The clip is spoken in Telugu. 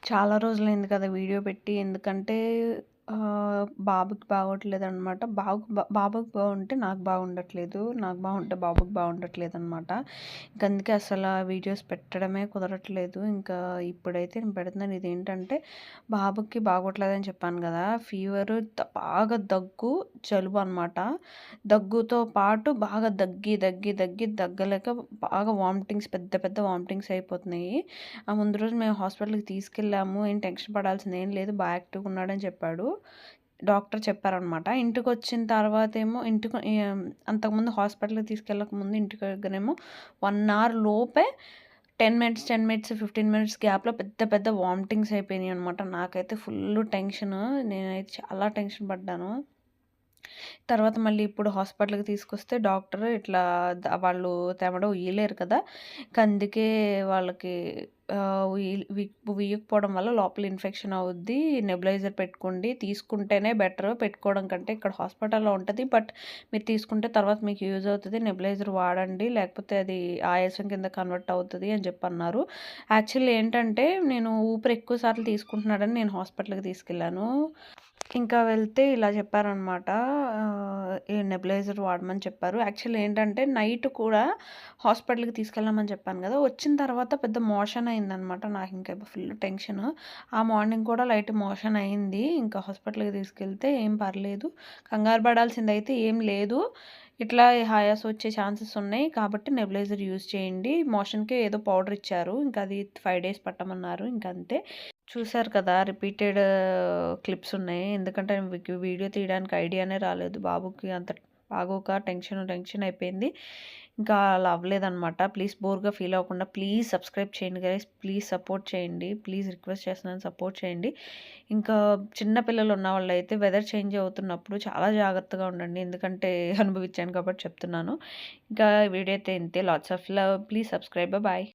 చాలా రోజులైంది కదా వీడియో పెట్టి. ఎందుకంటే బాబుకి బాగోట్లేదనమాట. బాబుకి బాగుంటే నాకు బాగుండట్లేదు. నాకు బాగుంటే బాబుకి బాగుండట్లేదనమాట. అందుకే అసల వీడియోస్ పెట్టడమే కుదరట్లేదు. ఇంకా ఇప్పుడైతే నేను పెడుతున్నాను. ఇదేంటంటే బాబుకి బాగోట్లేదని చెప్పాను కదా! ఫీవరు బాగా దగ్గు, జలుబు అనమాట. దగ్గుతో పాటు బాగా దగ్గలేక బాగా వామిటింగ్స్ పెద్ద పెద్ద వామిటింగ్స్ అయిపోతున్నాయి. ఆ ముందు రోజు మేము హాస్పిటల్‌కి తీసుకెళ్ళాము. ఏం టెన్షన్ పడాల్సిందేం లేదు. యాక్టివ్‌గా ఉన్నాడని చెప్పాడు. డాక్టర్ చెప్పారనమాట. ఇంటికొచ్చిన తర్వాతేమో అంతకుముందు హాస్పిటల్‌కి తీసుకెళ్ళకముందు ఇంటి దగ్గరేమో 1 అవర్ లోపే 10 మినిట్స్, 10 మినిట్స్, 15 మినిట్స్ గ్యాప్‌లో పెద్ద పెద్ద వామిటింగ్స్ అయిపోయినాయనమాట. నాకైతే ఫుల్లు టెన్షను. నేనైతే చాలా టెన్షన్ పడ్డాను. తర్వాత మళ్ళీ ఇప్పుడు హాస్పిటల్‌కి తీసుకొస్తే డాక్టర్ ఇట్లా వాళ్ళు తెమడ ఉయ్యలేరు కదా! అందుకే వాళ్ళకి ఉయ్యకపోవడం వల్ల లోపల ఇన్ఫెక్షన్ అవుద్ది. నెబులైజర్ పెట్టుకోండి. తీసుకుంటేనే బెటర్. పెట్టుకోవడం కంటే ఇక్కడ హాస్పిటల్‌లో ఉంటది. బట్ మీరు తీసుకుంటే తర్వాత మీకు యూజ్ అవుతది. నెబులైజర్ వాడండి. లేకపోతే అది ఆయాసం కింద కన్వర్ట్ అవుతది అని చెప్పన్నారు. యాక్చువల్లీ ఏంటంటే నేను ఊపిరి ఎక్కువ సార్లు తీసుకుంటున్నాడని నేను హాస్పిటల్‌కి తీసుకెళ్ళాను. ఇంకా వెళ్తే ఇలా చెప్పారనమాట. ఈ నెబులైజర్ వాడమని చెప్పారు. యాక్చువల్లీ ఏంటంటే నైట్ కూడా హాస్పిటల్‌కి తీసుకెళ్ళామని చెప్పాను కదా! వచ్చిన తర్వాత పెద్ద మోషన్ అయిందనమాట. నాకింక ఫుల్ టెన్షను. ఆ మార్నింగ్ కూడా లైట్ మోషన్ అయింది. ఇంకా హాస్పిటల్‌కి తీసుకెళ్తే ఏం పర్లేదు. కంగారు పడాల్సిందయితే ఏం లేదు. ఇట్లా ఆయాసం వచ్చే ఛాన్సెస్ ఉన్నాయి. కాబట్టి నెబులైజర్ యూజ్ చేయండి. మోషన్‌కి ఏదో పౌడర్ ఇచ్చారు. ఇంకా అది 5 డేస్ పట్టమన్నారు. ఇంకంతే. చూసారు కదా! రిపీటెడ్ క్లిప్స్ ఉన్నాయి. ఎందుకంటే మీకు వీడియో తీయడానికి ఐడియానే రాలేదు. బాబుకి అంత బాగోక టెన్షన్ అయిపోయింది. ఇంకా అలా అవ్వలేదనమాట. ప్లీజ్ బోర్‌గా ఫీల్ అవ్వకుండా ప్లీజ్ సబ్స్క్రైబ్ చేయండి గైస్. ప్లీజ్ సపోర్ట్ చేయండి. ప్లీజ్ రిక్వెస్ట్ చేస్తున్నాను సపోర్ట్ చేయండి. ఇంకా చిన్న పిల్లలు ఉన్నవాళ్ళైతే వెదర్ చేంజ్ అవుతున్నప్పుడు చాలా జాగ్రత్తగా ఉండండి. ఎందుకంటే అనుభవించాను కాబట్టి చెప్తున్నాను. ఇంకా వీడియో అయితే ఇంతే. Lots of love. Please subscribe. Bye.